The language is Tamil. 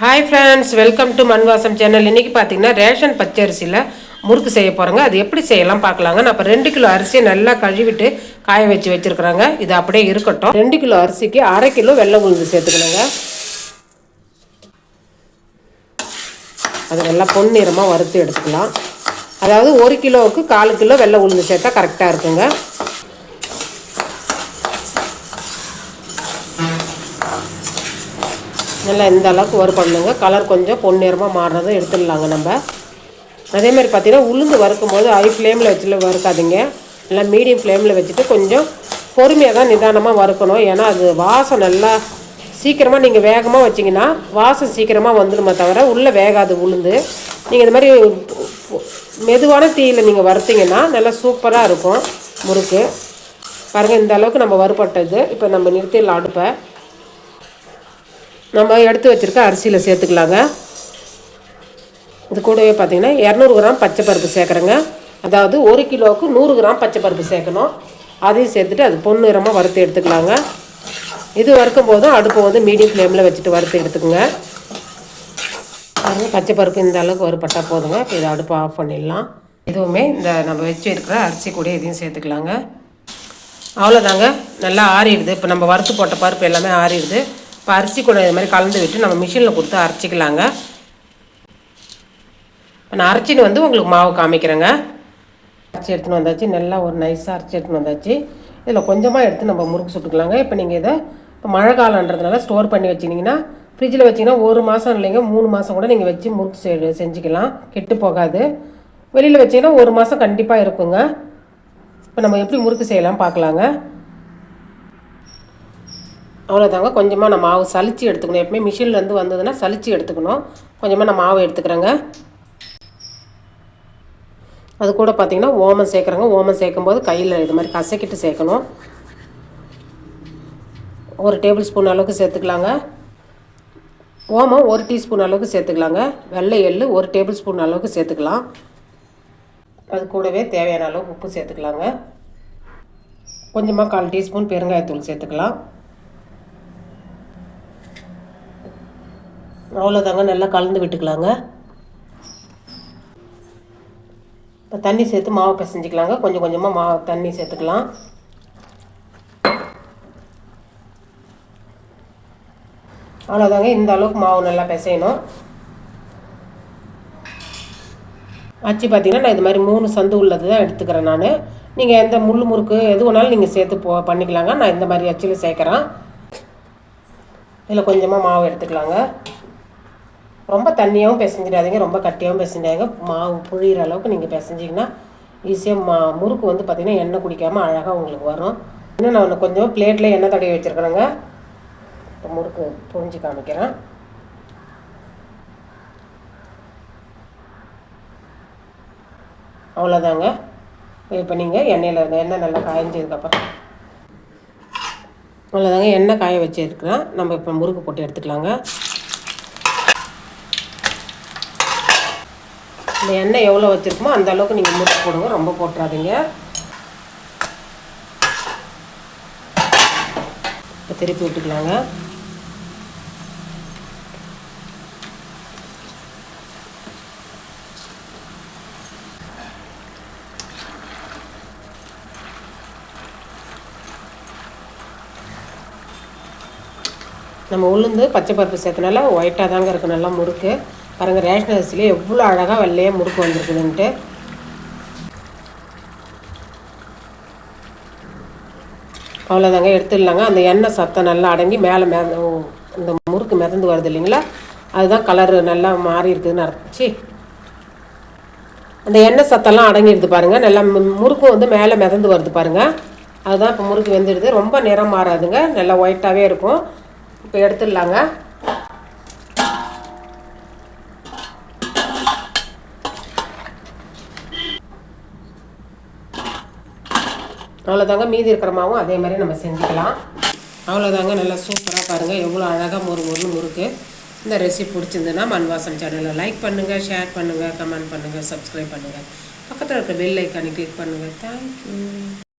Hi friends, welcome to மண்வாசம் channel. இன்றைக்கி பார்த்தீங்கன்னா ரேஷன் பச்சரிசியில் முறுக்கு செய்ய போகிறோங்க. அது எப்படி செய்யலாம் பார்க்கலாங்க. நான் இப்போ 2 கிலோ அரிசியை நல்லா கழுவிட்டு காய வச்சுருக்குறாங்க. இது அப்படியே இருக்கட்டும். 2 கிலோ அரிசிக்கு 1/2 கிலோ வெள்ளை உளுந்து சேர்த்துக்கணுங்க. அது நல்லா பொன்னிறமாக வறுத்து எடுத்துக்கலாம். அதாவது 1 கிலோவுக்கு 1/4 கிலோ வெள்ளை உளுந்து சேர்த்தா கரெக்டாக இருக்குங்க. நல்லா இந்த அளவுக்கு வறுப்படணுங்க. கலர் கொஞ்சம் பொன்னிறமாக மாறினதும் எடுத்துடலாங்க. நம்ம அதே மாதிரி பார்த்திங்கன்னா உளுந்து வறுக்கும் போது ஹை ஃப்ளேமில் வச்சு வறுக்காதீங்க. நல்லா மீடியம் ஃப்ளேமில் வச்சுட்டு கொஞ்சம் பொறுமையாக தான் நிதானமாக வறுக்கணும். ஏன்னா அது வாசம் நல்லா சீக்கிரமாக நீங்கள் வேகமாக வச்சிங்கன்னா வாசம் சீக்கிரமாக வந்துடுமே தவிர உள்ளே வேகாது உளுந்து. நீங்கள் இந்த மாதிரி மெதுவான தீயில் நீங்கள் வறுத்திங்கன்னா நல்லா சூப்பராக இருக்கும் முறுக்கு. பாருங்கள், இந்த அளவுக்கு நம்ம வறுப்பட்டது. இப்போ நம்ம நிறுத்திடலாம் அடுப்பை. நம்ம எடுத்து வச்சுருக்க அரிசியில் சேர்த்துக்கலாங்க. இது கூடவே பார்த்திங்கன்னா 200 கிராம் பச்சை பருப்பு சேர்க்குறேங்க. அதாவது 1 கிலோவுக்கு 100 கிராம் பச்சை பருப்பு சேர்க்கணும். அதையும் சேர்த்துட்டு அது பொன்னிறமாக வறுத்து எடுத்துக்கலாங்க. இது வறுக்கும் போதும் அடுப்பை வந்து மீடியம் ஃப்ளேமில் வச்சுட்டு வறுத்து எடுத்துக்கோங்க. பச்சை பருப்பு இந்த அளவுக்கு வறுப்பட்டால் போதுங்க. இப்போ இதை அடுப்பை ஆஃப் பண்ணிடலாம். இதுவுமே இந்த நம்ம வச்சு இருக்கிற அரிசி கூட இதையும் சேர்த்துக்கலாங்க. அவ்வளோதாங்க, நல்லா ஆறிடுது. இப்போ நம்ம வறுத்து போட்ட பருப்பு எல்லாமே ஆறிடுது. இப்போ அரிசி கூட இது மாதிரி கலந்து விட்டு நம்ம மிஷினில் கொடுத்து அரைச்சிக்கலாங்க. இப்போ நான் அரைச்சின்னு வந்து உங்களுக்கு மாவு காமிக்கிறேங்க. அரைச்சி எடுத்துன்னு வந்தாச்சு. நல்லா ஒரு நைஸாக அரைச்சி எடுத்துன்னு வந்தாச்சு. இதில் கொஞ்சமாக எடுத்து நம்ம முறுக்கு சுட்டுக்கலாங்க. இப்போ நீங்கள் இதை இப்போ மழை காலன்றதுனால ஸ்டோர் பண்ணி வச்சிங்கன்னா ஃப்ரிட்ஜில் வச்சிங்கன்னா 1 மாதம் இல்லைங்க 3 மாதம் கூட நீங்கள் வச்சு முறுக்கு செஞ்சுக்கலாம். கெட்டு போகாது. வெளியில் வச்சிங்கன்னா 1 மாதம் கண்டிப்பாக இருக்குங்க. இப்போ நம்ம எப்படி முறுக்கு செய்யலாம் பார்க்கலாங்க. அவ்வளோதாங்க, கொஞ்சமாக நான் மாவு சலித்து எடுத்துக்கணும். எப்பவுமே மிஷின்லேருந்து வந்ததுன்னா சலித்து எடுத்துக்கணும். கொஞ்சமாக நான் மாவு எடுத்துக்கிறேங்க. அது கூட பார்த்திங்கன்னா ஓமம் சேர்க்குறேங்க. ஓமம் சேர்க்கும்போது கையில் இது மாதிரி கசக்கிட்டு சேர்க்கணும். 1 டேபிள் ஸ்பூன் அளவுக்கு சேர்த்துக்கலாங்க. ஓமம் 1 டீஸ்பூன் அளவுக்கு சேர்த்துக்கலாங்க. வெள்ளை எள்ளு 1 டேபிள் ஸ்பூன் அளவுக்கு சேர்த்துக்கலாம். அது கூடவே தேவையான அளவு உப்பு சேர்த்துக்கலாங்க. கொஞ்சமாக 1/4 டீஸ்பூன் பெருங்காயத்தூள் சேர்த்துக்கலாம். அவ்வளோதாங்க, நல்லா கலந்து விட்டுக்கலாங்க. இப்போ தண்ணி சேர்த்து மாவு பிசைஞ்சிக்கலாங்க. கொஞ்சம் கொஞ்சமாக தண்ணி சேர்த்துக்கலாம். அவ்வளோதாங்க, இந்த அளவுக்கு மாவு நல்லா பிசையணும். அச்சு பார்த்திங்கன்னா நான் இது மாதிரி 3 சந்து உள்ளது தான் எடுத்துக்கிறேன் நான். நீங்கள் எந்த முள் முறுக்கு எது வேணாலும் நீங்கள் சேர்த்து பண்ணிக்கலாங்க. நான் இந்த மாதிரி அச்சில் சேர்க்குறேன். இதில் கொஞ்சமாக மாவு எடுத்துக்கலாங்க. ரொம்ப தண்ணியாகவும் பிசைஞ்சிடாதீங்க, ரொம்ப கட்டியாகவும் பிசைஞ்சாங்க. மாவு புழிகிற அளவுக்கு நீங்கள் பிசைஞ்சிங்கன்னா ஈஸியாக முறுக்கு வந்து பார்த்திங்கன்னா எண்ணெய் குடிக்காமல் அழகாக உங்களுக்கு வரும். இன்னும் நான் கொஞ்சம் பிளேட்டில் எண்ணெய் தடவி வச்சுருக்கிறேங்க. இப்போ முறுக்கு புழிஞ்சு காமிக்கிறேன். அவ்வளோதாங்க. இப்போ நீங்கள் எண்ணெய் நல்லா காய்ஞ்சதுக்கப்புறம் அவ்வளோதாங்க, எண்ணெய் காய வச்சுருக்கிறேன். நம்ம இப்போ முறுக்கு போட்டு எடுத்துக்கலாங்க. இந்த எண்ணெய் எவ்வளோ வச்சுருக்குமோ அந்த அளவுக்கு நீங்கள் முறுக்கு போடுங்க, ரொம்ப போட்டுறாதீங்க. இப்போ திருப்பி விட்டுக்கலாங்க. நம்ம உளுந்து பச்சை பருப்பு சேர்த்தனால ஒயிட்டாக தாங்க இருக்குது நல்லா முறுக்கு. பாருங்கள், ரேஷன் அரிசியிலே எவ்வளோ அழகாக வெள்ளையாக முறுக்கு வந்துருக்குதுன்ட்டு. அவ்வளோதாங்க, எடுத்துடலாங்க. அந்த எண்ணெய் சத்தம் நல்லா அடங்கி மேலே இந்த முறுக்கு மிதந்து வருது இல்லைங்களா, அதுதான் கலரு நல்லா மாறி இருக்குதுன்னு அரைச்சி அந்த எண்ணெய் சத்தம்லாம் அடங்கிடுது பாருங்கள். நல்லா முறுக்கு வந்து மேலே மிதந்து வருது பாருங்கள். அதுதான் இப்போ முறுக்கு வெந்துடுது. ரொம்ப நிறம் மாறாதுங்க, நல்லா ஒயிட்டாகவே இருக்கும். இப்போ எடுத்துடலாங்க. அவ்வளோதாங்க, மீதி இருக்கிற மாவும் அதே மாதிரி நம்ம செஞ்சுக்கலாம். அவ்வளோதாங்க, நல்லா சூப்பராக பாருங்கள் எவ்வளோ அழகாக முறுமுறுன்னு முறுக்கு. இந்த ரெசிபி பிடிச்சிருந்துன்னா மண்வாசம் சேனலை லைக் பண்ணுங்கள், ஷேர் பண்ணுங்கள், கமெண்ட் பண்ணுங்கள், சப்ஸ்கிரைப் பண்ணுங்கள். பக்கத்தில் இருக்கிற பெல் ஐக்கானை கிளிக் பண்ணுங்கள். தேங்க்யூ.